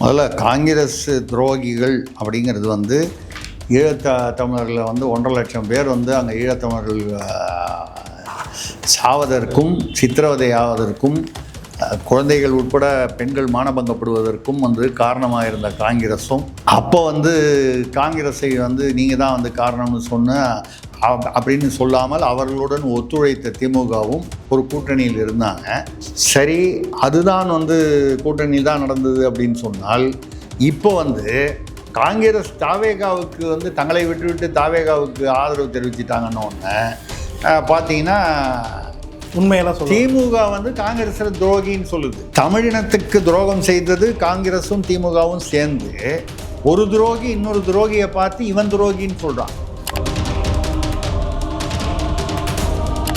முதல்ல காங்கிரஸ் துரோகிகள் அப்படிங்கிறது வந்து தமிழர்களில் வந்து 1.5 லட்சம் பேர் வந்து அங்கே ஈழத்தமிழர்கள் சாவதற்கும் சித்திரவதையாவதற்கும் குழந்தைகள் உட்பட பெண்கள் மானபங்கப்படுவதற்கும் வந்து காரணமாக இருந்த காங்கிரஸும் அப்போ வந்து காங்கிரஸை வந்து நீங்கள் தான் வந்து காரணம்னு சொன்ன அப்படின்னு சொல்லாமல் அவர்களுடன் ஒத்துழைத்த திமுகவும் ஒரு கூட்டணியில் இருந்தாங்க. சரி, அதுதான் வந்து கூட்டணியில் தான் நடந்தது அப்படின்னு சொன்னால், இப்போ வந்து காங்கிரஸ் தாவேகாவுக்கு வந்து தங்களை விட்டுவிட்டு தாவேகாவுக்கு ஆதரவு தெரிவிச்சிட்டாங்கன்னு ஒன்று பார்த்தீங்கன்னா உண்மையெல்லாம் சொல்ல திமுக வந்து காங்கிரஸில் துரோகின்னு சொல்லுது. தமிழினத்துக்கு துரோகம் செய்தது காங்கிரஸும் திமுகவும் சேர்ந்து ஒரு துரோகி இன்னொரு துரோகியை பார்த்து இவன் துரோகின்னு சொல்கிறான்.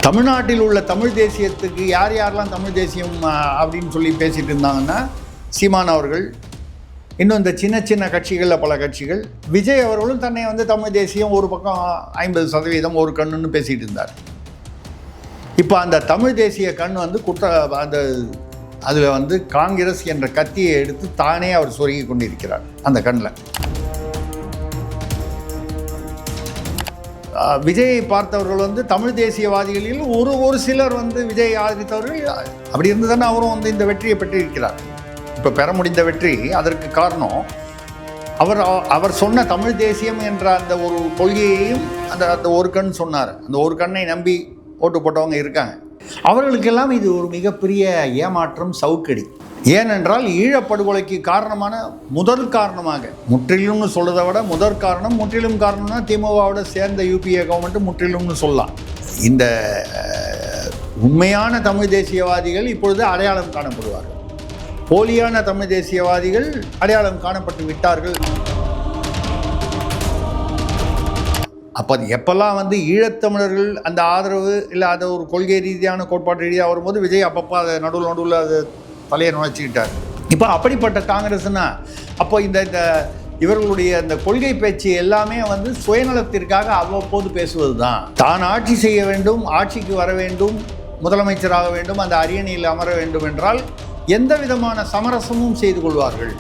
தமிழ்நாட்டில் உள்ள தமிழ் தேசியத்துக்கு யாரெல்லாம் தமிழ் தேசியம் அப்படின்னு சொல்லி பேசிகிட்டு இருந்தாங்கன்னா சீமான் அவர்கள், இன்னும் இந்த சின்ன சின்ன கட்சிகளில் பல கட்சிகள், விஜய் அவர்களும் தன்னை வந்து தமிழ் தேசியம் ஒரு பக்கம் 50% ஒரு கண்ணுன்னு பேசிகிட்டு இருந்தார். இப்போ அந்த தமிழ் தேசிய கண் வந்து அந்த அதில் வந்து காங்கிரஸ் என்ற கத்தியை எடுத்து தானே அவர் சொருகி கொண்டிருக்கிறார் அந்த கண்ணில். விஜயை பார்த்தவர்கள் வந்து தமிழ் தேசியவாதிகளில் ஒரு சிலர் வந்து விஜய் ஆதரித்தவர்கள். அப்படி இருந்து தானே அவரும் வந்து இந்த வெற்றியை பெற்றிருக்கிறார். இப்போ பெற முடிந்த வெற்றி அதற்கு காரணம் அவர் சொன்ன தமிழ் தேசியம் என்ற அந்த ஒரு கொள்கையையும் அந்த ஒரு கண் சொன்னார். அந்த ஒரு கண்ணை நம்பி ஓட்டு போட்டவங்க இருக்காங்க. அவர்களுக்கெல்லாம் இது ஒரு மிகப்பெரிய ஏமாற்றம், சவுக்கடி. ஏனென்றால் ஈழப்படுகொலைக்கு காரணமான முதல் காரணமாக, முற்றிலும்னு சொல்றதை விட முதற் காரணம், முற்றிலும் காரணம்னா திமுகவோட சேர்ந்த யூபிஏ கவர்மெண்ட் முற்றிலும்னு சொல்லலாம். இந்த உண்மையான தமிழ் தேசியவாதிகள் இப்பொழுது அடையாளம் காணப்படுவார்கள். போலியான தமிழ் தேசியவாதிகள் அடையாளம் காணப்பட்டு விட்டார்கள். அப்போ எப்பெல்லாம் வந்து ஈழத்தமிழர்கள் அந்த ஆதரவு இல்லை அதை ஒரு கொள்கை ரீதியான கோட்பாட்டு ரீதியாக வரும்போது விஜய் அப்பப்போ அதை நடுவில் அதை தலையை நுழைச்சிக்கிட்டார். இப்போ அப்படிப்பட்ட காங்கிரஸ்னா அப்போ இந்த இவர்களுடைய இந்த கொள்கை பேச்சு எல்லாமே வந்து சுயநலத்திற்காக அவ்வப்போது பேசுவது தான். தான் ஆட்சி செய்ய வேண்டும், ஆட்சிக்கு வர வேண்டும், முதலமைச்சராக வேண்டும், அந்த அரியணையில் அமர வேண்டும் என்றால் எந்த விதமான சமரசமும் செய்து கொள்வார்கள்.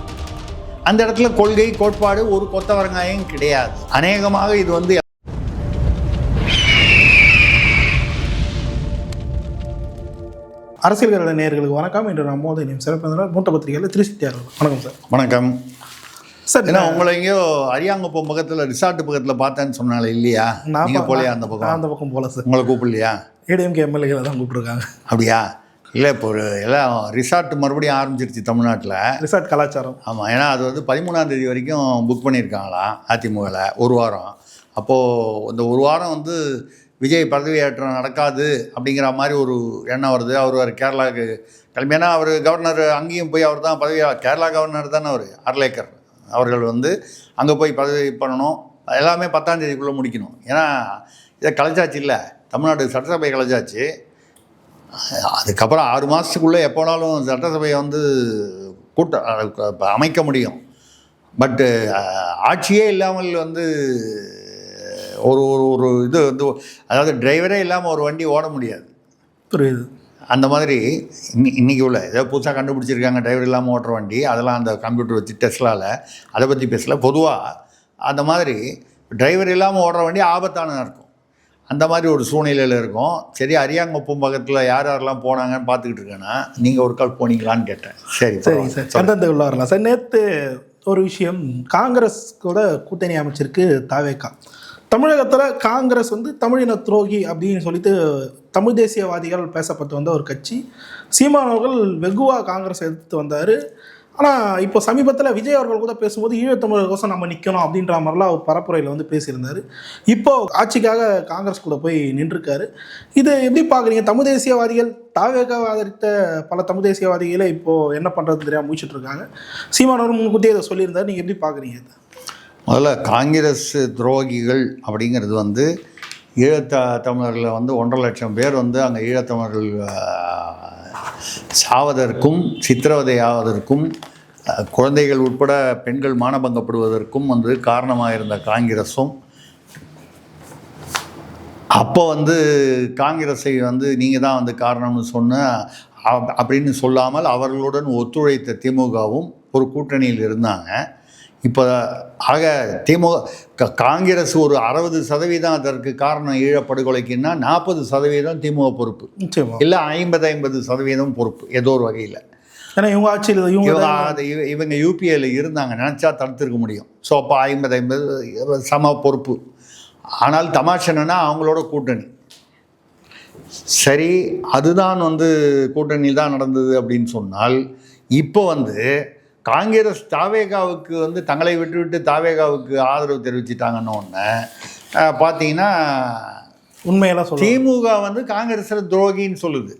அந்த இடத்துல கொள்கை கோட்பாடு ஒரு கொத்தவரங்காயம் கிடையாது. அநேகமாக இது வந்து அரசியல் நேயர்களுக்கு வணக்கம். இன்று நம்மோது சிறப்பு மூத்த பத்திரிகையில் திருச்சித்தியார். வணக்கம் சார். வணக்கம் சார். ஏன்னா உங்களை எங்கேயோ அரியாங்குப்பம் பக்கத்தில் ரிசார்ட் பக்கத்தில் பார்த்தேன்னு சொன்னாலே இல்லையா? நீங்கள் போலையா அந்த பக்கம் போல சார்? உங்களை கூப்பிடலையா? ஏடிஎம்கே எம்எல்ஏகளை தான் கூப்பிட்ருக்காங்க. அப்படியா? இல்லை, இப்போ ஒரு எல்லாம் ரிசார்ட் மறுபடியும் ஆரம்பிச்சிருச்சு தமிழ்நாட்டில். ரிசார்ட் கலாச்சாரம். ஆமாம், ஏன்னா அது வந்து 13ஆம் தேதி வரைக்கும் புக் பண்ணியிருக்காங்களாம் அதிமுகவில், ஒரு வாரம். அப்போது இந்த ஒரு வாரம் வந்து விஜய் பதவியேற்றம் நடக்காது அப்படிங்கிற மாதிரி ஒரு எண்ணம் வருது. அவர் கேரளாவுக்கு கிளம்பி, ஏன்னா அவர் கவர்னர் அங்கேயும் போய் அவர் தான் கேரளா கவர்னர் தானே அவர், அர்லேக்கர் அவர்கள் வந்து அங்கே போய் பதவி பண்ணணும். எல்லாமே 10ஆம் தேதிக்குள்ளே முடிக்கணும். ஏன்னா இதை கலைச்சாச்சு இல்லை, தமிழ்நாடு சட்டசபை கலைச்சாச்சு. அதுக்கப்புறம் 6 மாதத்துக்குள்ளே எப்போனாலும் சட்டசபையை வந்து அமைக்க முடியும். பட்டு ஆட்சியே இல்லாமல் வந்து ஒரு ஒரு இது வந்து, அதாவது டிரைவரே இல்லாமல் ஒரு வண்டி ஓட முடியாது. புரியுது. அந்த மாதிரி இன்றைக்கி உள்ள ஏதோ புதுசாக கண்டுபிடிச்சிருக்காங்க டிரைவர் இல்லாமல் ஓட்டுற வண்டி. அதெல்லாம் அந்த கம்ப்யூட்டர் வச்சு டெஸ்லாவில், அதை பற்றி பேசல. பொதுவாக அந்த மாதிரி டிரைவர் இல்லாமல் ஓடுற வண்டி ஆபத்தானதாக இருக்கும். அந்த மாதிரி ஒரு சூழ்நிலையில் இருக்கும். சரி, அரியாங்குப்பம் பக்கத்தில் யாரெல்லாம் போனாங்கன்னு பார்த்துக்கிட்டு இருக்கேன்னா, நீங்கள் ஒரு கால் போனீங்களான்னு கேட்டேன். சரி சரி சார், சந்தந்து உள்ள வரலாம் சார். நேற்று ஒரு விஷயம், காங்கிரஸ் கூட கூட்டணி அமைச்சிருக்கு தாவேகா. தமிழகத்தில் காங்கிரஸ் வந்து தமிழின துரோகி அப்படின்னு சொல்லிட்டு தமிழ் தேசியவாதிகள் பேசப்பட்டு வந்த ஒரு கட்சி. சீமான் அவர்கள் வெகுவாக காங்கிரஸ் எதிர்த்து வந்தார். ஆனால் இப்போ சமீபத்தில் விஜய் அவர்கள் கூட பேசும்போது ஈழத்தமிழர்களுக்கோசம் நம்ம நிற்கணும் அப்படின்ற மாதிரிலாம் ஒரு பரப்புரையில் வந்து பேசியிருந்தார். இப்போது ஆட்சிக்காக காங்கிரஸ் கூட போய் நின்றுருக்காரு. இது எப்படி பார்க்குறீங்க? தமிழ் தேசியவாதிகள் தாவேகாவை ஆதரித்த பல தமிழ் தேசியவாதிகளை இப்போது என்ன பண்ணுறது தெரியாமல் முடிச்சுட்ருக்காங்க. சீமான் அவர்கள் முன்கூட்டியே இதை சொல்லியிருந்தார். நீங்கள் எப்படி பார்க்குறீங்க? முதல்ல காங்கிரஸ் துரோகிகள் அப்படிங்கிறது வந்து தமிழர்களில் வந்து 1.5 லட்சம் பேர் வந்து அங்கே ஈழத்தமிழர்கள் சாவதற்கும் சித்திரவதையாவதற்கும் குழந்தைகள் உட்பட பெண்கள் மானபங்கப்படுவதற்கும் வந்து காரணமாக இருந்த காங்கிரஸும் அப்போ வந்து காங்கிரஸை வந்து நீங்கள் தான் வந்து காரணம்னு சொன்ன அப்படின்னு சொல்லாமல் அவர்களுடன் ஒத்துழைத்த திமுகவும் ஒரு கூட்டணியில் இருந்தாங்க. இப்போ ஆக காங்கிரஸ் ஒரு 60% அதற்கு காரணம் ஈழப்படுகொலைக்குன்னா 40% திமுக பொறுப்பு, இல்லை 50-50% பொறுப்பு ஏதோ ஒரு வகையில். ஏன்னா இவங்க ஆட்சியில் இவங்க யூபிஏல இருந்தாங்க, நினச்சா தடுத்துருக்க முடியும். ஸோ அப்போ 50-50 சம பொறுப்பு. ஆனால் தமாஷ் என்னன்னா அவங்களோட கூட்டணி சரி, அதுதான் கூட்டணியில் தான் நடந்தது அப்படின்னு சொன்னால், இப்போ காங்கிரஸ் தாவேகாவுக்கு தங்களை விட்டு தாவேகாவுக்கு ஆதரவு தெரிவிச்சிட்டாங்கன்னு ஒன்று பார்த்தீங்கன்னா உண்மையெல்லாம் திமுக காங்கிரஸில் துரோகின்னு சொல்லுது.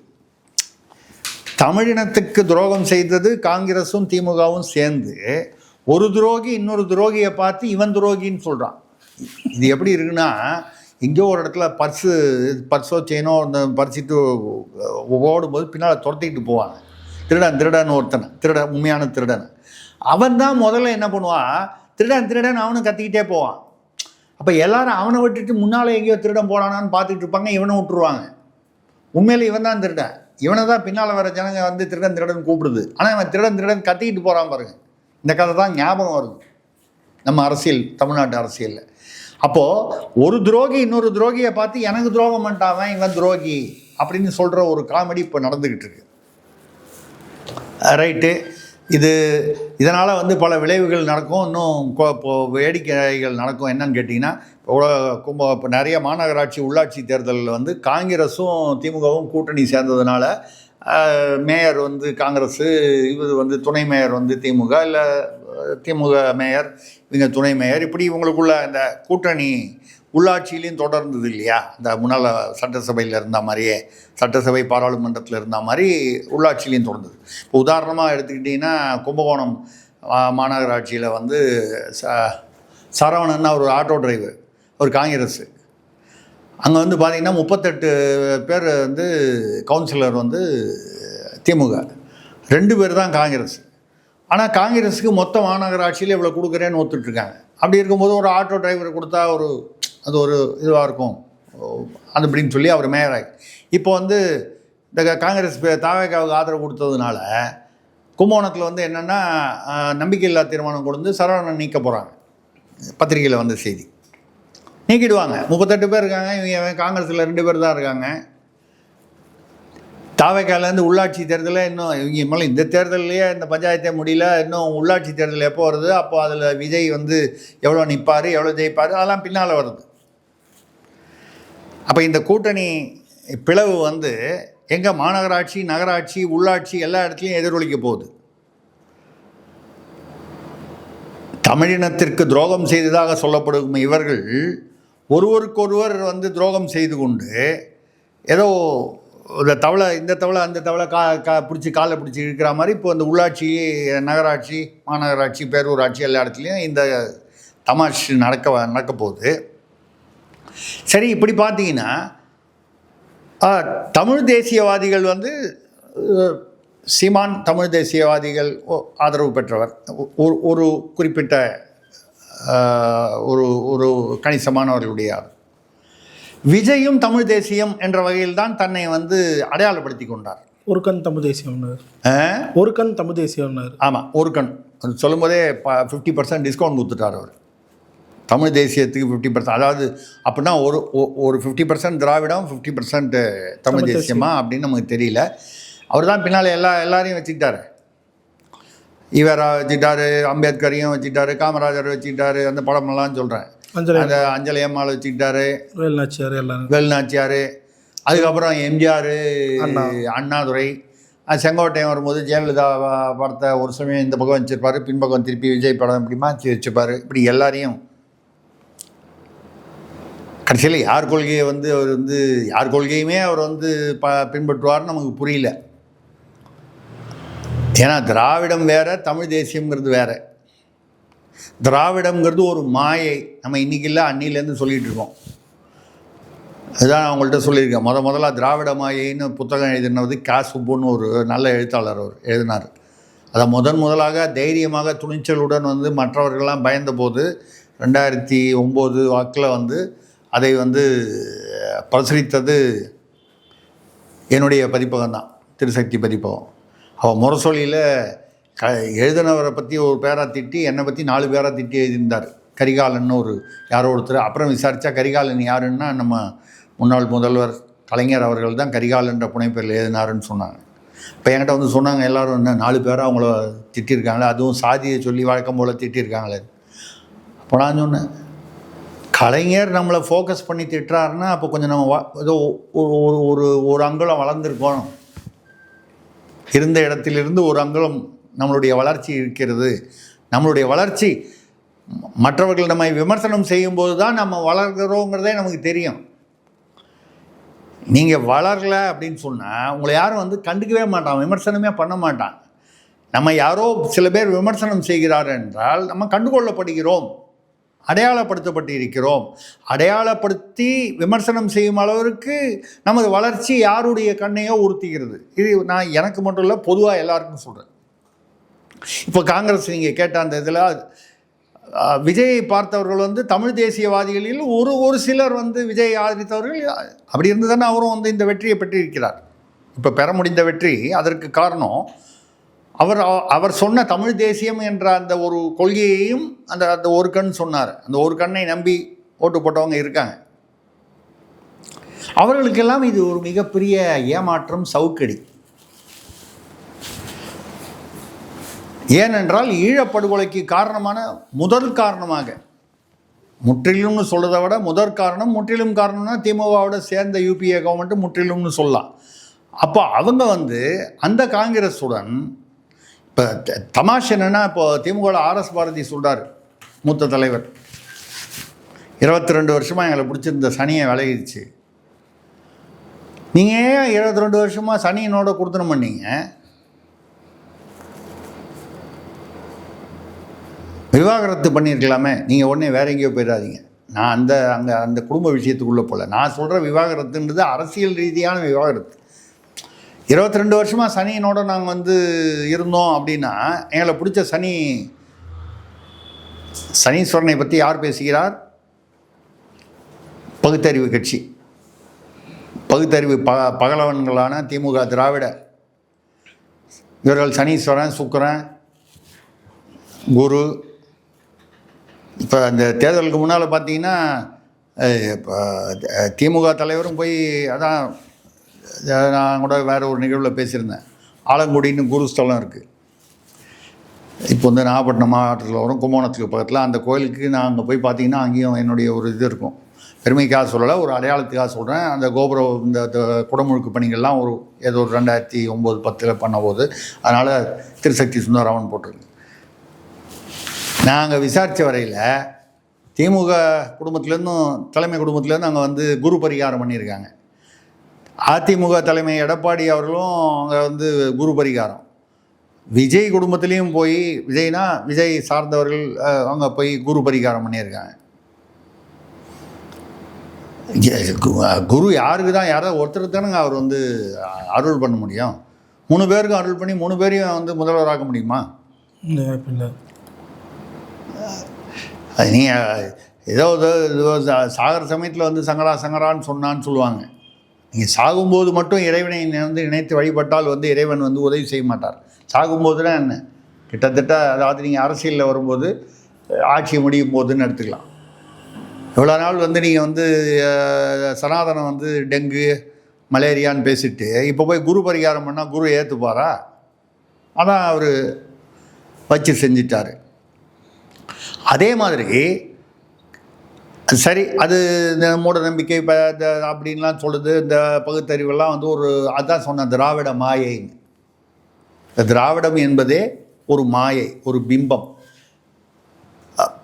தமிழினத்துக்கு துரோகம் செய்தது காங்கிரஸும் திமுகவும் சேர்ந்து ஒரு துரோகி இன்னொரு துரோகியை பார்த்து இவன் துரோகின்னு சொல்கிறான். இது எப்படி இருக்குன்னா, எங்கேயோ ஒரு இடத்துல பர்ஸோ செயினோ பறிச்சுட்டு ஓடும்போது பின்னால் துரத்திக்கிட்டு போவாங்க. திருடன் ஒருத்தனை, உண்மையான திருடன். அவன் தான் முதல்ல என்ன பண்ணுவான், திருடன் அவனும் கத்திக்கிட்டே போவான். அப்போ எல்லாரும் அவனை விட்டுட்டு முன்னால் எங்கேயோ திருடன் போடானான்னு பார்த்துட்டு இருப்பாங்க, இவனை விட்டுருவாங்க. உண்மையில் இவன் தான் திருடன், இவனை தான் பின்னால் வர ஜனங்க திருடன் கூப்பிடுது. ஆனால் இவன் திருடன் கத்திக்கிட்டு போகிறான் பாருங்க. இந்த கதை தான் ஞாபகம் வருது நம்ம அரசியல், தமிழ்நாட்டு அரசியலில். அப்போது ஒரு துரோகி இன்னொரு துரோகியை பார்த்து எனக்கு துரோகம் பண்ணிட்டான் இவன் துரோகி அப்படின்னு சொல்கிற ஒரு காமெடி இப்போ நடந்துக்கிட்டு இருக்கு. ரைட்டு. இதனால் பல விளைவுகள் நடக்கும், இன்னும் இப்போ வேடிக்கைகள் நடக்கும். என்னன்னு கேட்டிங்கன்னா, இப்போ நிறைய மாநகராட்சி உள்ளாட்சி தேர்தலில் காங்கிரஸும் திமுகவும் கூட்டணி சேர்ந்ததுனால மேயர் காங்கிரஸு, இது துணை மேயர் திமுக, இல்லை திமுக மேயர் இவங்க துணை மேயர், இப்படி இவங்களுக்குள்ள இந்த கூட்டணி உள்ளாட்சியிலையும் தொடர்ந்தது இல்லையா? இந்த முன்னால் சட்டசபையில் இருந்த மாதிரியே, சட்டசபை பாராளுமன்றத்தில் இருந்த மாதிரி உள்ளாட்சியிலையும் தொடர்ந்தது. இப்போ உதாரணமாக எடுத்துக்கிட்டிங்கன்னா, கும்பகோணம் மாநகராட்சியில் சரவணன்னா ஒரு ஆட்டோ டிரைவர், ஒரு காங்கிரஸு. அங்கே பார்த்திங்கன்னா 38 பேர் கவுன்சிலர் திமுக, 2 பேர் தான் காங்கிரஸ். ஆனால் காங்கிரஸுக்கு மொத்த மாநகராட்சியில் இவ்வளோ கொடுக்குறேன்னு ஒத்துட்ருக்காங்க. அப்படி இருக்கும்போது ஒரு ஆட்டோ டிரைவர் கொடுத்தா அது ஒரு இதுவாக இருக்கும் அது அப்படின்னு சொல்லி அவர் மேயராகி, இப்போ இந்த காங்கிரஸ் தாவேகாவுக்கு ஆதரவு கொடுத்ததுனால கும்பகோணத்தில் என்னென்னா நம்பிக்கையில்லா தீர்மானம் கொடுத்து சரவணன் நீக்க போகிறாங்க. பத்திரிகையில் செய்தி நீக்கிடுவாங்க. 38 பேர் இருக்காங்க, இவங்க காங்கிரஸில் 2 பேர் தான் இருக்காங்க. தாவேகாலேருந்து உள்ளாட்சி தேர்தலில் இன்னும் இவங்க மேலே இந்த தேர்தலையே இந்த பஞ்சாயத்தே முடியல, இன்னும் உள்ளாட்சி தேர்தல் எப்போ வருது, அப்போ அதில் விஜய் எவ்வளோ நிற்பார், எவ்வளோ ஜெயிப்பார், அதெல்லாம் பின்னால் வருது. அப்போ இந்த கூட்டணி பிளவு எங்கே மாநகராட்சி, நகராட்சி, உள்ளாட்சி எல்லா இடத்துலையும் எதிரொலிக்க போகுது. தமிழினத்திற்கு துரோகம் செய்ததாக சொல்லப்படும் இவர்கள் ஒருவருக்கொருவர் துரோகம் செய்து கொண்டு ஏதோ இந்த தவளை அந்த தவளை பிடிச்சி காலை பிடிச்சி இருக்கிற மாதிரி இப்போ இந்த உள்ளாட்சி, நகராட்சி, மாநகராட்சி, பேரூராட்சி எல்லா இடத்துலையும் இந்த தமாஷ் நடக்க போகுது. சரி, இப்படி பார்த்தீங்கன்னா தமிழ் தேசியவாதிகள் சீமான் தமிழ் தேசியவாதிகள் ஆதரவு பெற்றவர், ஒரு குறிப்பிட்ட ஒரு கணிசமானவர்களுடைய. விஜயும் தமிழ் தேசியம் என்ற வகையில் தான் தன்னை அடையாளப்படுத்தி கொண்டார். ஒரு கண் தமிழ் தேசியம், ஒரு கண் தமிழ் தேசியம். ஆமாம், ஒரு கண் அது சொல்லும் போதே 50% டிஸ்கவுண்ட் கொடுத்துட்டார் அவர். தமிழ் தேசியத்துக்கு 50%, அதாவது அப்படின்னா ஒரு 50% திராவிடம், 50% தமிழ் தேசியமா அப்படின்னு நமக்கு தெரியல. அவர் தான் பின்னால் எல்லாரையும் வச்சுக்கிட்டாரு. ஈவரா வச்சுக்கிட்டாரு, அம்பேத்கரையும் வச்சுக்கிட்டாரு, காமராஜர் வச்சுக்கிட்டாரு, அந்த படமெல்லாம் சொல்கிறேன். அந்த அஞ்சலி அம்மாவை வச்சுக்கிட்டாரு, வேலுநாச்சியார், அதுக்கப்புறம் எம்ஜிஆர், அண்ணாதுரை, செங்கோட்டையன் வரும்போது ஜெயலலிதா படத்தை ஒரு சமயம் இந்த பக்கம் வச்சுருப்பார், பின்பக்கம் திருப்பி விஜய் படம் இப்படி மாற்றி வச்சுப்பார். இப்படி எல்லாரையும் கடைசியில் யார் கொள்கையை அவர் யார் கொள்கையுமே அவர் பின்பற்றுவார்னு நமக்கு புரியல. ஏன்னா திராவிடம் வேறு, தமிழ் தேசியங்கிறது வேறு. திராவிடம்ங்கிறது ஒரு மாயை, நம்ம இன்றைக்கி இல்லை அன்னிலேருந்து சொல்லிகிட்டு இருக்கோம். அதுதான் நான் அவங்கள்ட்ட சொல்லியிருக்கேன். முதல்ல திராவிட மாயைன்னு புத்தகம் எழுதினது சுப்புன்னு ஒரு நல்ல எழுத்தாளர் அவர் எழுதினார். அதை முதலாக தைரியமாக துணிச்சலுடன் மற்றவர்கள்லாம் பயந்தபோது 2009 வாக்கில் அதை பிரசுரித்தது என்னுடைய பதிப்பகம் தான். திருசக்தி பதிப்பகம். அவள் முரசொலியில் எழுதினவரை பற்றி ஒரு பேரா திட்டி, என்னை பற்றி 4 பேரா திட்டி எழுதியிருந்தார். கரிகாலன்னு ஒரு யாரோ ஒருத்தர். அப்புறம் விசாரித்தா கரிகாலன் யாருன்னா நம்ம முன்னாள் முதல்வர் கலைஞர் அவர்கள் தான் கரிகாலன்ற புனைப்பெயரில் எழுதினாருன்னு சொன்னாங்க. இப்போ என்கிட்ட வந்து சொன்னாங்க, எல்லோரும் என்ன 4 பேராக அவங்கள திட்டிருக்காங்களே, அதுவும் சாதியை சொல்லி வழக்கம் போல் திட்டிருக்காங்களே. அப்போ நான் சொன்னேன், கலைஞர் நம்மளை ஃபோக்கஸ் பண்ணி திட்டுறாருன்னா அப்போ கொஞ்சம் நம்ம ஏதோ ஒரு அங்குலம் வளர்ந்துருக்கோம். இருந்த இடத்திலிருந்து ஒரு அங்குலம் நம்மளுடைய வளர்ச்சி இருக்கிறது. நம்மளுடைய வளர்ச்சி மற்றவர்கள் நம்மை விமர்சனம் செய்யும்போது தான் நம்ம வளர்கிறோங்கிறதே நமக்கு தெரியும். நீங்கள் வளரல அப்படின்னு சொன்னால் உங்களை யாரும் வந்து கண்டுக்கவே மாட்டான், விமர்சனமே பண்ண மாட்டான். நம்ம யாரோ சில பேர் விமர்சனம் செய்கிறார் என்றால் நம்ம கண்டுகொள்ளப்படுகிறோம், அடையாளப்படுத்தப்பட்டு இருக்கிறோம். அடையாளப்படுத்தி விமர்சனம் செய்யும் அளவிற்கு நமது வளர்ச்சி யாருடைய கண்ணையோ உறுத்துகிறது. இது நான் எனக்கு மட்டும் இல்லை, பொதுவாக எல்லாருக்கும் சொல்கிறேன். இப்போ காங்கிரஸ் நீங்கள் கேட்ட அந்த இதில் விஜயை பார்த்தவர்கள் வந்து தமிழ் தேசியவாதிகளில் ஒரு சிலர் வந்து விஜய் ஆதரித்தவர்கள். அப்படி இருந்து தானே அவரும் வந்து இந்த வெற்றியை பெற்றிருக்கிறார். இப்போ பெற முடிந்த வெற்றி. அதற்கு காரணம் அவர் சொன்ன தமிழ் தேசியம் என்ற அந்த ஒரு கொள்கையையும் அந்த ஒரு கண் சொன்னார். அந்த ஒரு கண்ணை நம்பி ஓட்டு போட்டவங்க இருக்காங்க. அவர்களுக்கெல்லாம் இது ஒரு மிகப்பெரிய ஏமாற்றம், சவுக்கடி. ஏனென்றால் ஈழப்படுகொலைக்கு முதல் காரணமாக, முற்றிலும்னு சொல்கிறத விட முற்றிலும் காரணம்னா திமுகவோட சேர்ந்த யூபிஏ கவர்மெண்ட்டு முற்றிலும்னு சொல்லலாம். அப்போ அவங்க வந்து அந்த காங்கிரஸுடன் இப்போ தமாஷ் என்னென்னா, இப்போ திமுகவில் RS பாரதி சொல்கிறார், மூத்த தலைவர், 22 வருஷமாக எங்களை பிடிச்சிருந்த சனியை விலகிடுச்சு. நீங்கள் ஏன் 22 வருஷமாக சனியினோட கொடுத்தனம் பண்ணீங்க? விவாகரத்து பண்ணியிருக்கலாமே. நீங்கள் உடனே வேற எங்கேயோ போயிடாதீங்க. நான் அந்த குடும்ப விஷயத்துக்குள்ளே போகல. நான் சொல்கிற விவாகரத்துன்றது அரசியல் ரீதியான விவாகரத்து. 22 வருஷமாக சனியினோட நாங்கள் வந்து இருந்தோம் அப்படின்னா எங்களை பிடிச்ச சனீஸ்வரனை பற்றி யார் பேசுகிறார்? பகுத்தறிவு கட்சி, பகுத்தறிவு பகலவன்களான திமுக, திராவிட, இவர்கள் சனீஸ்வரன், சுக்கிரன், குரு. இப்போ அந்த தேர்தலுக்கு முன்னால் பார்த்தீங்கன்னா திமுக தலைவரும் போய், அதான் நான் கூட வேறு ஒரு நிகழ்வில் பேசியிருந்தேன், ஆலங்குடின்னு குருஸ்தலம் இருக்குது. இப்போ வந்து நாகப்பட்டினம் மாவட்டத்தில் வரும், கும்பகோணத்துக்கு பக்கத்தில். அந்த கோயிலுக்கு நான் அங்கே போய் பார்த்தீங்கன்னா அங்கேயும் என்னுடைய ஒரு இது இருக்கும். பெருமைக்காக சொல்லலை, ஒரு அடையாளத்துக்காக சொல்கிறேன். அந்த கோபுரம் இந்த குடமுழுக்கு பணிகள்லாம் ஏதோ ஒரு 2009-10 பண்ண போது, அதனால் திருசக்தி சுந்தரராமன் போட்டிருக்கு. நாங்கள் விசாரித்த வரையில் திமுக குடும்பத்துலேருந்தும் தலைமை குடும்பத்துலேருந்து அங்கே வந்து குரு பரிகாரம் பண்ணியிருக்காங்க. அதிமுக தலைமை எடப்பாடி அவர்களும் அங்கே வந்து குரு பரிகாரம். விஜய் குடும்பத்துலேயும் போய், விஜய் சார்ந்தவர்கள் அவங்க போய் குரு பரிகாரம் பண்ணியிருக்காங்க. குரு யாருக்கு தான், யாராவது ஒருத்தர் தானுங்க அவர் வந்து அருள் பண்ண முடியும். 3 பேருக்கும் அருள் பண்ணி 3 பேரையும் வந்து முதல்வராக்க முடியுமா? அது நீங்கள் ஏதோ சாகர சமயத்தில் வந்து சங்கரான்னு சொன்னான்னு சொல்லுவாங்க. நீங்கள் சாகும்போது மட்டும் இறைவனை வந்து நினைத்து வழிபட்டால் வந்து இறைவன் வந்து உதவி செய்ய மாட்டார். சாகும்போதுனா என்ன, கிட்டத்தட்ட அதாவது நீங்கள் அரசியலில் வரும்போது ஆட்சி முடியும் போதுன்னு எடுத்துக்கலாம். இவ்வளோ நாள் வந்து நீங்கள் வந்து சனாதனம் வந்து டெங்கு மலேரியான்னு பேசிட்டு இப்போ போய் குரு பரிகாரம் பண்ணால் குரு ஏற்றுப்பாரா? அதான் அவர் வச்சு செஞ்சிட்டார். அதே மாதிரி சரி, அது இந்த மூட நம்பிக்கை இப்போ அப்படின்லாம் சொல்லுது. இந்த பகுத்தறிவெல்லாம் வந்து அதான் சொன்ன திராவிட மாயைங்க. திராவிடம் என்பதே ஒரு மாயை, ஒரு பிம்பம்.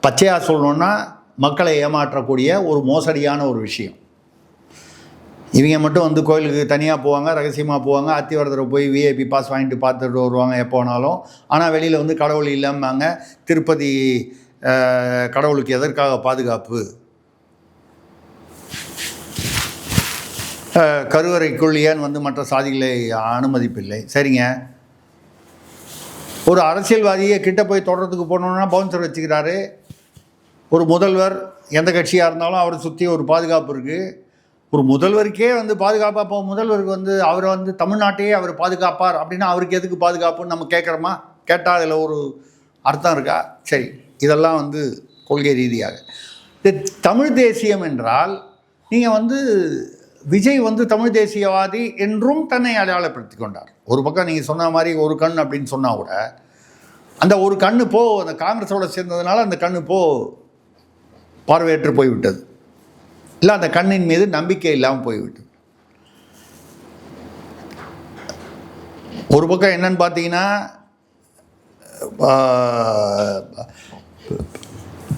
பச்சையாக சொல்லணுன்னா மக்களை ஏமாற்றக்கூடிய ஒரு மோசடியான ஒரு விஷயம். இவங்க மட்டும் வந்து கோயிலுக்கு தனியாக போவாங்க, ரகசியமாக போவாங்க, அத்திவரதரை போய் விஐபி பாஸ் வாங்கிட்டு பார்த்துட்டு வருவாங்க எப்போ வேணாலும். ஆனால் வெளியில் வந்து கடவுள் இல்லாமாங்க. திருப்பதி கடவுளுக்கு எதற்காக பாதுகாப்பு? கருவறைக்குள் ஏன் வந்து மற்ற சாதிகளை அனுமதிப்பில்லை? சரிங்க, ஒரு அரசியல்வாதியை கிட்ட போய் தொடர்றதுக்கு போனோன்னா பவுன்சர் வச்சுக்கிறாரு. ஒரு முதல்வர் எந்த கட்சியாக இருந்தாலும் அவரை சுற்றி ஒரு பாதுகாப்பு இருக்குது. ஒரு முதல்வருக்கே வந்து பாதுகாப்பு, அப்போ முதல்வருக்கு வந்து அவரை வந்து தமிழ்நாட்டையே அவர் பாதுகாப்பார் அப்படின்னா அவருக்கு எதுக்கு பாதுகாப்புன்னு நம்ம கேட்குறோமா? கேட்டால் அதில் ஒரு அர்த்தம் இருக்கா? சரி, இதெல்லாம் வந்து கொள்கை ரீதியாக. தமிழ் தேசியம் என்றால் நீங்கள் வந்து விஜய் வந்து தமிழ் தேசியவாதி என்றும் தன்னை அடையாளப்படுத்தி கொண்டார். ஒரு பக்கம் நீங்கள் சொன்ன மாதிரி ஒரு கண் அப்படின்னு சொன்னால் கூட அந்த ஒரு கண்ணு அந்த காங்கிரஸோட சேர்ந்ததுனால அந்த கண்ணு பார்வையற்று போய்விட்டது, இல்லை அந்த கண்ணின் மீது நம்பிக்கை இல்லாமல் போய்விட்டது. ஒரு பக்கம் என்னன்னு பார்த்தீங்கன்னா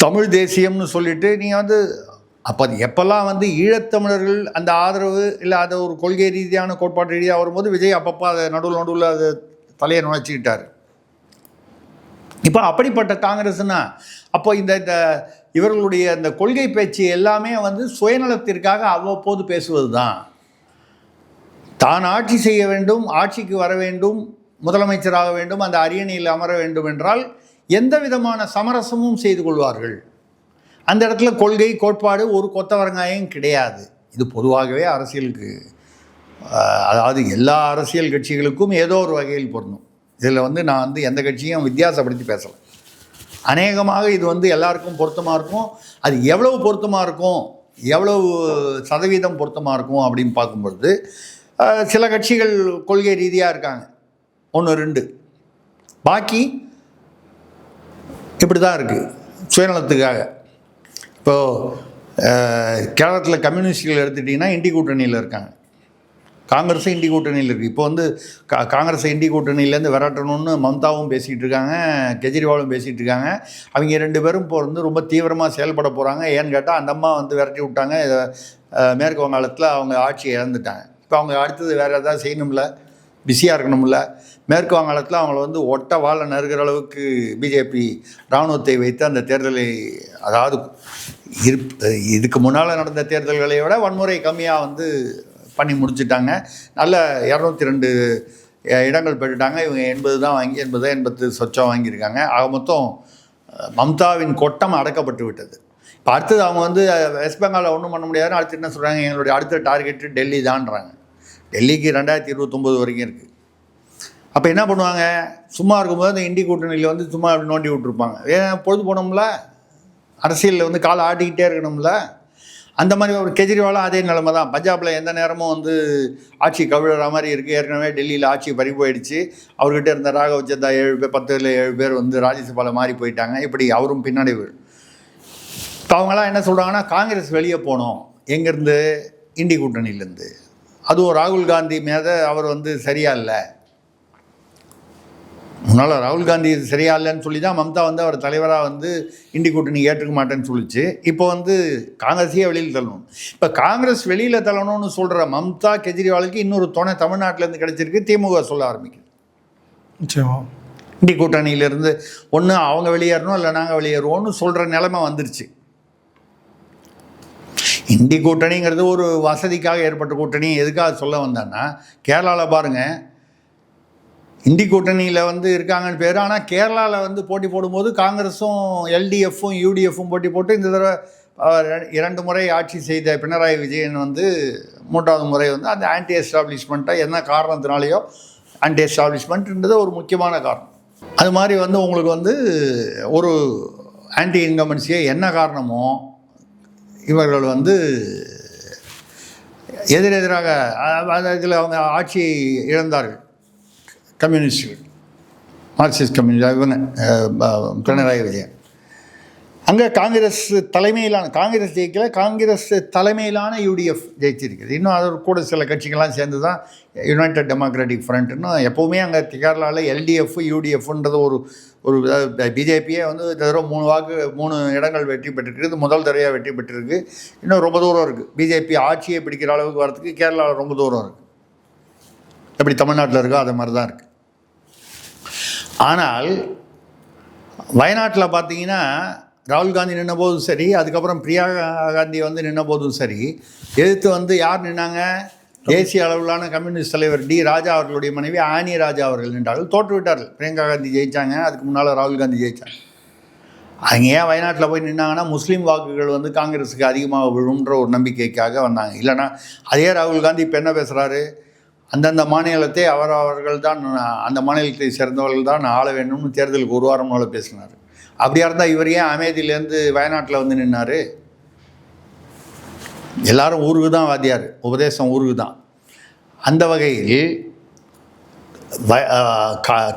தமிழ் தேசியம்னு சொல்லிட்டு நீங்கள் வந்து அப்போ அது எப்போல்லாம் வந்து ஈழத்தமிழர்கள் அந்த ஆதரவு இல்லை அதை ஒரு கொள்கை ரீதியான கோட்பாட்டு ரீதியாக வரும்போது விஜய் அப்பப்போ அதை நடுவில் அதை தலையை நுழைச்சிக்கிட்டார். இப்போ அப்படிப்பட்ட காங்கிரஸ்னா அப்போ இந்த இவர்களுடைய அந்த கொள்கை பேச்சு எல்லாமே வந்து சுயநலத்திற்காக அவ்வப்போது பேசுவது தான். தான் ஆட்சி செய்ய வேண்டும், ஆட்சிக்கு வர வேண்டும், முதலமைச்சராக வேண்டும், அந்த அரியணையில் அமர வேண்டும் என்றால் எந்த விதமான சமரசமும் செய்து கொள்வார்கள். அந்த இடத்துல கொள்கை கோட்பாடு ஒரு கொத்தவரங்காயம் கிடையாது. இது பொதுவாகவே அரசியலுக்கு, அதாவது எல்லா அரசியல் கட்சிகளுக்கும் ஏதோ ஒரு வகையில் பொருந்தும். இதில் வந்து நான் வந்து எந்த கட்சியும் வித்தியாசப்படுத்தி பேசலை. அநேகமாக இது வந்து எல்லாருக்கும் பொருத்தமாக இருக்கும். அது எவ்வளவு பொருத்தமாக இருக்கும், எவ்வளவு சதவீதம் பொருத்தமாக இருக்கும் அப்படின்னு பார்க்கும்பொழுது சில கட்சிகள் கொள்கை ரீதியாக இருக்காங்க, 1-2. பாக்கி இப்படி தான் இருக்குது சுயநலத்துக்காக. இப்போது கேரளத்தில் கம்யூனிஸ்டுகள் எடுத்துட்டிங்கன்னா இண்டி கூட்டணியில் இருக்காங்க, காங்கிரஸும் இண்டி கூட்டணியில் இருக்குது. இப்போ வந்து காங்கிரஸை இண்டி கூட்டணியிலேருந்து விரட்டணும்னு மம்தாவும் பேசிகிட்டு இருக்காங்க, கெஜ்ரிவாலும் பேசிகிட்டு இருக்காங்க. அவங்க 2 பேரும் இப்போ வந்து ரொம்ப தீவிரமாக செயல்பட போகிறாங்க. ஏன்னு கேட்டால் அந்த அம்மா வந்து விரட்டி விட்டாங்க, மேற்கு வங்காளத்தில் அவங்க ஆட்சியை இழந்துட்டாங்க. இப்போ அவங்க அடுத்தது வேறு ஏதாவது செய்யணும்ல, பிஸியாக இருக்கணும்ல. மேற்கு வங்காளத்தில் அவங்கள வந்து ஒட்ட வாழ நறுகிற அளவுக்கு பிஜேபி இராணுவத்தை வைத்து அந்த தேர்தலை, அதாவது இதுக்கு முன்னால் நடந்த தேர்தல்களை விட வன்முறை கம்மியாக வந்து பண்ணி முடிச்சுட்டாங்க. நல்ல 202 இடங்கள் பெற்றுட்டாங்க. இவங்க 80 தான் வாங்கி 80 சொச்சம் வாங்கியிருக்காங்க. ஆக மொத்தம் மம்தாவின் கொட்டம் அடக்கப்பட்டு விட்டது. இப்போ அடுத்தது அவங்க வந்து வெஸ்ட் பெங்காலில் ஒன்றும் பண்ண முடியாதுன்னு அடுத்து என்ன சொல்கிறாங்க, எங்களுடைய அடுத்த டார்கெட்டு டெல்லி தான்றாங்க. டெல்லிக்கு 2029 வரைக்கும் இருக்குது. அப்போ என்ன பண்ணுவாங்க, சும்மா இருக்கும்போது அந்த இண்டி கூட்டணியில் வந்து சும்மா அப்படி நோண்டி விட்டுருப்பாங்க. ஏன் பொழுது போனோம்ல, அரசியலில் வந்து காலை ஆட்டிக்கிட்டே இருக்கணும்ல. அந்த மாதிரி ஒரு கெஜ்ரிவாலும் அதே நிலைமை தான். பஞ்சாபில் எந்த நேரமும் வந்து ஆட்சி கவிழற மாதிரி இருக்குது. ஏற்கனவே டெல்லியில் ஆட்சி பறி போயிடுச்சு. அவர்கிட்ட இருந்த ராகவ் சந்தா 7 பேர், 10 பேர் வந்து ராஜ்யசபாவில் மாறி போயிட்டாங்க. இப்படி அவரும் பின்னாடி. இப்போ அவங்களாம் என்ன சொல்கிறாங்கன்னா, காங்கிரஸ் வெளியே போனோம் எங்கேருந்து, இண்டி கூட்டணியிலேருந்து. அதுவும் ராகுல் காந்தி மீது அவர் வந்து சரியா இல்லை, முன்னால் ராகுல் காந்தி சரியா இல்லைன்னு சொல்லி தான் மம்தா வந்து அவர் தலைவராக வந்து இண்டி கூட்டணி ஏற்றுக்க மாட்டேன்னு சொல்லிச்சு. இப்போ வந்து காங்கிரஸையே வெளியில் தள்ளணும். இப்போ காங்கிரஸ் வெளியில் தள்ளணும்னு சொல்கிற மம்தா கெஜ்ரிவாலுக்கு இன்னொரு துணை தமிழ்நாட்டிலேருந்து கிடைச்சிருக்கு. திமுக சொல்ல ஆரம்பிக்குது, இண்டி கூட்டணியிலேருந்து ஒன்று அவங்க வெளியேறணும் இல்லை நாங்கள் வெளியேறுவோம்னு சொல்கிற நிலைமை வந்துருச்சு. இண்டி கூட்டணிங்கிறது ஒரு வசதிக்காக ஏற்பட்ட கூட்டணி. எதுக்காக சொல்ல வந்தேன்னா, கேரளாவில் பாருங்கள், இண்டி கூட்டணியில் வந்து இருக்காங்கன்னு பேர். ஆனால் கேரளாவில் வந்து போட்டி போடும்போது காங்கிரஸும் எல்டிஎஃப்பும் யூடிஎஃப்பும் போட்டி போட்டு இந்த தடவை 2 முறை ஆட்சி செய்த பினராயி விஜயன் வந்து 3வது முறை வந்து அந்த ஆன்டி எஸ்டாப்ளிஷ்மெண்ட்டாக என்ன காரணத்தினாலேயோ, ஆன்டி எஸ்டாப்ளிஷ்மெண்ட்ன்றது ஒரு முக்கியமான காரணம். அது மாதிரி வந்து உங்களுக்கு வந்து ஒரு ஆன்டி இன்கம்பன்சியை என்ன காரணமோ இவர்கள் வந்து எதிரெதிராக இதில் அவங்க ஆட்சி இழந்தார்கள். கம்யூனிஸ்டுகள், மார்க்சிஸ்ட் கம்யூனிஸ்ட், இவங்க பினராயி விஜயன். அங்கே காங்கிரஸ் தலைமையிலான, காங்கிரஸ் ஜெயிக்கல, காங்கிரஸ் தலைமையிலான யூடிஎஃப் ஜெயிச்சிருக்குது. இன்னும் அது கூட சில கட்சிகள்லாம் சேர்ந்து தான் யுனைடெட் டெமோக்ராட்டிக் ஃப்ரண்ட்னு. எப்போவுமே அங்கே கேரளாவில் எல்டிஎஃப் யூடிஎஃப்ன்றது ஒரு பிஜேபியே வந்து தடவை 3 இடங்கள் வெற்றி பெற்றிருக்கு. முதல் தடவையாக வெற்றி பெற்றிருக்கு. இன்னும் ரொம்ப தூரம் இருக்குது. பிஜேபி ஆட்சியை பிடிக்கிற அளவுக்கு வரதுக்கு கேரளாவில் ரொம்ப தூரம் இருக்குது. எப்படி தமிழ்நாட்டில் இருக்கோ அது மாதிரி தான் இருக்குது. ஆனால் வயநாட்டில் பார்த்தீங்கன்னா ராகுல் காந்தி நின்ன போதும் சரி, அதுக்கப்புறம் பிரியாங்கா காந்தி வந்து நின்ன போதும் சரி, எதிர்த்து வந்து யார் நின்னாங்க, தேசிய அளவிலான கம்யூனிஸ்ட் தலைவர் டி ராஜா அவர்களுடைய மனைவி ஆனி ராஜா அவர்கள் நின்றார்கள். தோற்று விட்டார்கள். பிரியங்கா காந்தி ஜெயித்தாங்க, அதுக்கு முன்னால் ராகுல் காந்தி ஜெயித்தாங்க. அங்கே ஏன் வயநாட்டில் போய் நின்னாங்கன்னா முஸ்லீம் வாக்குகள் வந்து காங்கிரஸுக்கு அதிகமாக விழுன்ற ஒரு நம்பிக்கைக்காக வந்தாங்க. இல்லைனா அதே ராகுல் காந்தி இப்போ என்ன பேசுகிறாரு, அந்தந்த மாநிலத்தை அவர்கள் தான், அந்த மாநிலத்தை சேர்ந்தவர்கள் தான் ஆள வேண்டும்னு தேர்தலுக்கு ஒரு வாரம் மேலே பேசினார். அப்படியா இருந்தால் இவர் ஏன் அமேதியிலேருந்து வயநாட்டில் வந்து நின்னார்? எல்லாரும் ஊருக்கு தான் வாத்தியார், உபதேசம் ஊருக்கு தான். அந்த வகையில்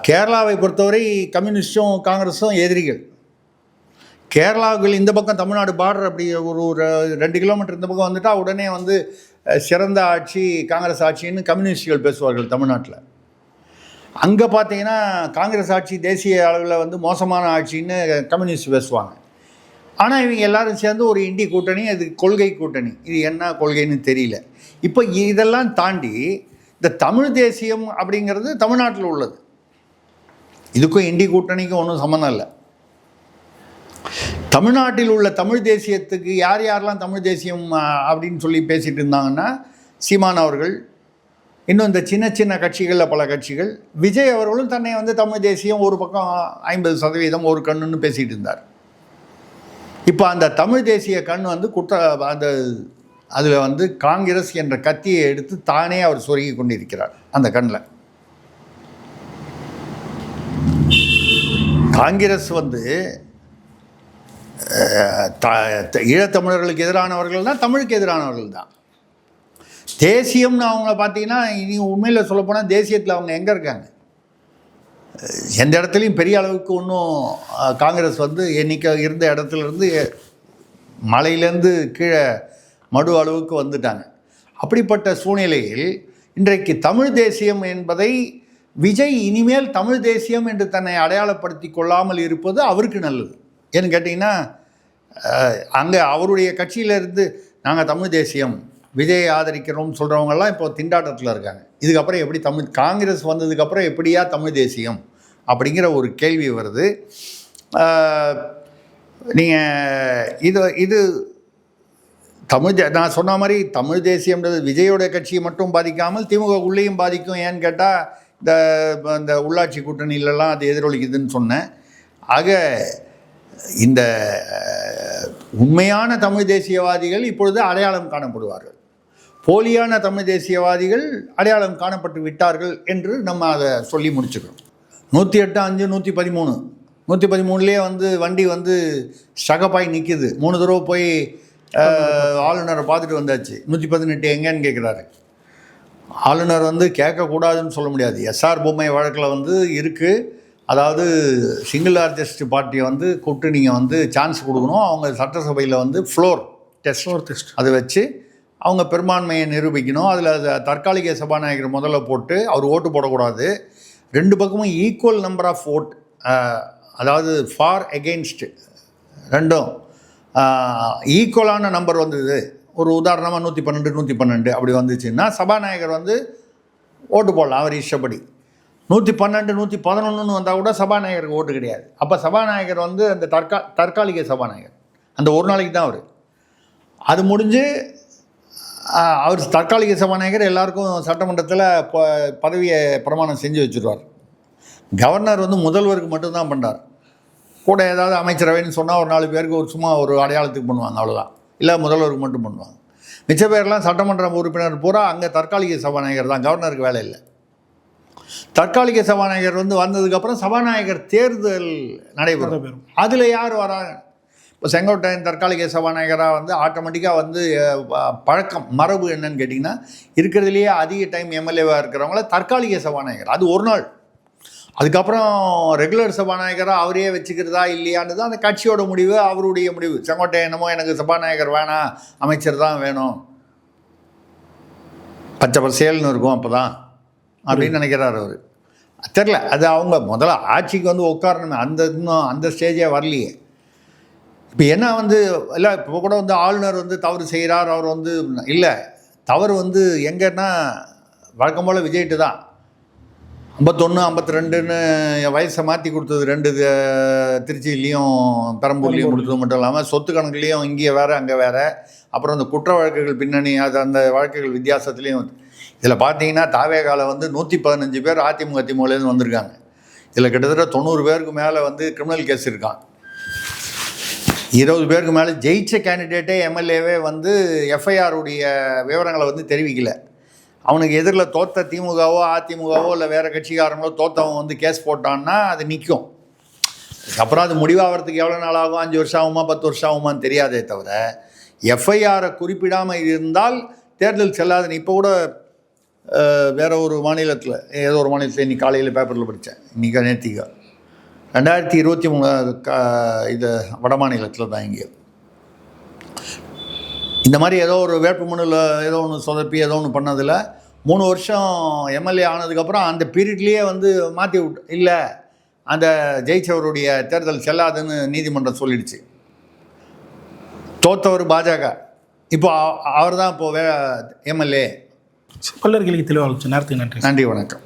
கேரளாவை பொறுத்தவரை கம்யூனிஸ்டும் காங்கிரஸும் எதிரிகள். கேரளாவில் இந்த பக்கம் தமிழ்நாடு பார்டர் அப்படி ஒரு 2 கிலோமீட்டர் இந்த பக்கம் வந்துட்டால் உடனே வந்து சிறந்த ஆட்சி காங்கிரஸ் ஆட்சின்னு கம்யூனிஸ்டுகள் பேசுவார்கள் தமிழ்நாட்டில். அங்கே பார்த்தீங்கன்னா காங்கிரஸ் ஆட்சி தேசிய அளவில் வந்து மோசமான ஆட்சின்னு கம்யூனிஸ்ட் பேசுவாங்க. ஆனால் இவங்க எல்லாரும் சேர்ந்து ஒரு இண்டி கூட்டணி, அது கொள்கை கூட்டணி. இது என்ன கொள்கைன்னு தெரியல. இப்போ இதெல்லாம் தாண்டி இந்த தமிழ் தேசியம் அப்படிங்கிறது தமிழ்நாட்டில் உள்ளது. இதுக்கும் இண்டி கூட்டணிக்கும் ஒன்றும் சம்மந்தம் இல்லை. தமிழ்நாட்டில் உள்ள தமிழ் தேசியத்துக்கு யாரெல்லாம் தமிழ் தேசியம் அப்படின்னு சொல்லி பேசிகிட்டு இருந்தாங்கன்னா, சீமான் அவர்கள், இன்னும் இந்த சின்ன சின்ன கட்சிகளில் பல கட்சிகள், விஜய் அவர்களும் தன்னை வந்து தமிழ் தேசியம் ஒரு பக்கம் 50% ஒரு கண்ணுன்னு பேசிகிட்டு இருந்தார். இப்போ அந்த தமிழ் தேசிய கண் வந்து அதில் வந்து காங்கிரஸ் என்ற கத்தியை எடுத்து தானே அவர் சொருகி கொண்டிருக்கிறார். அந்த கண்ணில் காங்கிரஸ் வந்து ஈழத்தமிழர்களுக்கு எதிரானவர்கள் தான், தமிழுக்கு எதிரானவர்கள் தான். தேசியம்னு அவங்க பார்த்தீங்கன்னா, இனி உண்மையில் சொல்லப்போனால் தேசியத்தில் அவங்க எங்கே இருக்காங்க? எந்த இடத்துலையும் பெரிய அளவுக்கு ஒன்றும் காங்கிரஸ் வந்து எண்ணிக்கை இருந்த இடத்துலேருந்து மலையிலேருந்து கீழே மடு அளவுக்கு வந்துட்டாங்க. அப்படிப்பட்ட சூழ்நிலையில் இன்றைக்கு தமிழ் தேசியம் என்பதை விஜய் இனிமேல் தமிழ் தேசியம் என்று தன்னை அடையாளப்படுத்தி கொள்ளாமல் இருப்பது அவருக்கு நல்லது. ஏன்னு கேட்டிங்கன்னா, அங்கே அவருடைய கட்சியிலேருந்து நாங்கள் தமிழ் தேசியம் விஜயை ஆதரிக்கிறோம்னு சொல்கிறவங்கெல்லாம் இப்போ திண்டாட்டத்தில் இருக்காங்க. இதுக்கப்புறம் எப்படி காங்கிரஸ் வந்ததுக்கப்புறம் எப்படியா தமிழ் தேசியம் அப்படிங்கிற ஒரு கேள்வி வருது. நீங்கள் இது நான் சொன்ன மாதிரி தமிழ் தேசியம்ன்றது விஜயோடைய கட்சியை மட்டும் பாதிக்காமல் திமுக உள்ளேயும் பாதிக்கும். ஏன்னு கேட்டால் இந்த உள்ளாட்சி கூட்டணியிலலாம் அது எதிரொலிக்குதுன்னு சொன்னேன். ஆக இந்த உண்மையான தமிழ் தேசியவாதிகள் இப்பொழுது அடையாளம் காணப்படுவார்கள், போலியான தமிழ் தேசியவாதிகள் அடையாளம் காணப்பட்டு விட்டார்கள் என்று நம்ம அதை சொல்லி முடிச்சுக்கிறோம். 108, 5, 113 113லேயே வந்து வண்டி வந்து ஸ்டகப்பாய் நிற்கிது. 3 தடவை போய் ஆளுநரை பார்த்துட்டு வந்தாச்சு. 118 எங்கேன்னு கேட்குறாரு. ஆளுநர் வந்து கேட்கக்கூடாதுன்னு சொல்ல முடியாது. எஸ்ஆர் பொம்மை வழக்கில் வந்து இருக்குது. அதாவது சிங்கிள் லார்ஜஸ்ட் பார்ட்டியை வந்து கூப்பிட்டு நீங்கள் வந்து சான்ஸ் கொடுக்கணும். அவங்க சட்டசபையில் வந்து ஃப்ளோர் டெஸ்ட் அதை வச்சு அவங்க பெரும்பான்மையை நிரூபிக்கணும். அதில் தற்காலிக சபாநாயகர் முதல்ல போட்டு அவர் ஓட்டு போடக்கூடாது. 2 பக்கமும் ஈக்குவல் நம்பர் ஆஃப் ஓட், அதாவது ஃபார் எகெயின்ஸ்ட் ரெண்டும் ஈக்குவலான நம்பர் வந்தது. ஒரு உதாரணமாக 112, 112 அப்படி வந்துச்சுன்னா சபாநாயகர் வந்து ஓட்டு போடலாம் அவர் இஷ்டப்படி. 112, 111 வந்தால் கூட சபாநாயகருக்கு ஓட்டு கிடையாது. அப்போ சபாநாயகர் வந்து அந்த தற்காலிக சபாநாயகர் அந்த ஒரு நாளைக்கு தான் அவர். அது முடிஞ்சு அவர் தற்காலிக சபாநாயகர் எல்லாருக்கும் சட்டமன்றத்தில் பதவியை பிரமாணம் செஞ்சு வச்சுருவார். கவர்னர் வந்து முதல்வருக்கு மட்டும்தான் பண்ணுறார். கூட ஏதாவது அமைச்சரவைன்னு சொன்னால் ஒரு 4 பேருக்கு சும்மா ஒரு அடையாளத்துக்கு பண்ணுவாங்க, அவ்வளோதான். இல்லை முதல்வருக்கு மட்டும் பண்ணுவாங்க. மிச்ச பேர்லாம் சட்டமன்ற உறுப்பினர் பூரா அங்கே தற்காலிக சபாநாயகர் தான், கவர்னருக்கு வேலை இல்லை. தற்காலிக சபாநாயகர் வந்து வந்ததுக்கப்புறம் சபாநாயகர் தேர்தல் நடைபெறும். அதில் யார் வராங்க? இப்போ செங்கோட்டையன் தற்காலிக சபாநாயகராக வந்து ஆட்டோமேட்டிக்காக வந்து பழக்கம் மரபு என்னன்னு கேட்டிங்கன்னா, இருக்கிறதுலையே அதிக டைம் எம்எல்ஏவாக இருக்கிறவங்கள தற்காலிக சபாநாயகர், அது ஒரு நாள். அதுக்கப்புறம் ரெகுலர் சபாநாயகராக அவரையே வச்சுக்கிறதா இல்லையான்னு தான் அந்த கட்சியோட முடிவு, அவருடைய முடிவு. செங்கோட்டையன் என்னமோ எனக்கு சபாநாயகர் வேணாம், அமைச்சர் தான் வேணும், பச்சை பசேல்னு இருக்கும் அப்போ தான் அப்படின்னு நினைக்கிறார் அவர். தெரில, அது அவங்க முதல்ல ஆட்சிக்கு வந்து உட்காரணுமே, இன்னும் அந்த ஸ்டேஜே வரலையே. இப்போ என்ன வந்து இல்லை, இப்போ கூட வந்து ஆளுநர் வந்து தவறு செய்கிறார். அவர் வந்து இல்லை, தவறு வந்து எங்கன்னா வழக்கம் போல் விஜய்ட்டு தான். 51, 52ன்னு வயசை மாற்றி கொடுத்தது 2 திருச்சியிலையும் பெரம்பூர்லேயும் கொடுத்தது மட்டும் இல்லாமல் சொத்து கணக்குலேயும் இங்கே வேறு அங்கே வேறு. அப்புறம் அந்த குற்ற வழக்குகள் பின்னணி, அது அந்த வழக்குகள் வித்தியாசத்துலேயும். இதில் பார்த்தீங்கன்னா தாவேகால வந்து 115 பேர் அதிமுக திமுகலேருந்து வந்திருக்காங்க. இதில் கிட்டத்தட்ட 90 பேருக்கு மேலே வந்து கிரிமினல் கேஸ் இருக்கான். 20 பேருக்கு மேலே ஜெயிச்ச கேண்டிடேட்டே எம்எல்ஏவே வந்து எஃப்ஐஆருடைய விவரங்களை வந்து தெரிவிக்கல. அவனுக்கு எதிரில் தோத்த திமுகவோ அதிமுகவோ இல்லை வேறு கட்சிக்காரங்களோ தோத்தவன் வந்து கேஸ் போட்டான்னா அது நிற்கும். அப்புறம் அது முடிவாகிறதுக்கு எவ்வளோ நாள் ஆகும், 5 வருஷம் ஆகுமா 10 வருஷம் ஆகுமான்னு தெரியாதே தவிர எஃப்ஐஆரை குறிப்பிடாமல் இருந்தால் தேர்தல் செல்லாதுன்னு இப்போ கூட வேறு ஒரு மாநிலத்தில் ஏதோ ஒரு மாநிலத்தில் இன்றைக்கி காலையில் பேப்பரில் படித்தேன், இன்றைக்கி நேர்த்திக்கா 2023 இது வட மாநிலத்தில் தான் இங்கே இந்த மாதிரி ஏதோ ஒரு வேட்புமனுவில் ஏதோ ஒன்று சொதப்பி ஏதோ ஒன்று பண்ணதில் 3 வருஷம் எம்எல்ஏ ஆனதுக்கப்புறம் அந்த பீரியட்லேயே வந்து மாற்றி விட்டு இல்லை அந்த ஜெயிச்சவருடைய தேர்தல் செல்லாதுன்னு நீதிமன்றம் சொல்லிடுச்சு. தோத்தவர் பாஜக, இப்போ அவர் தான் இப்போது எம்எல்ஏ. பல்லர்களுக்கு தெளிவாக நேரத்துக்கு நன்றி. நன்றி, வணக்கம்.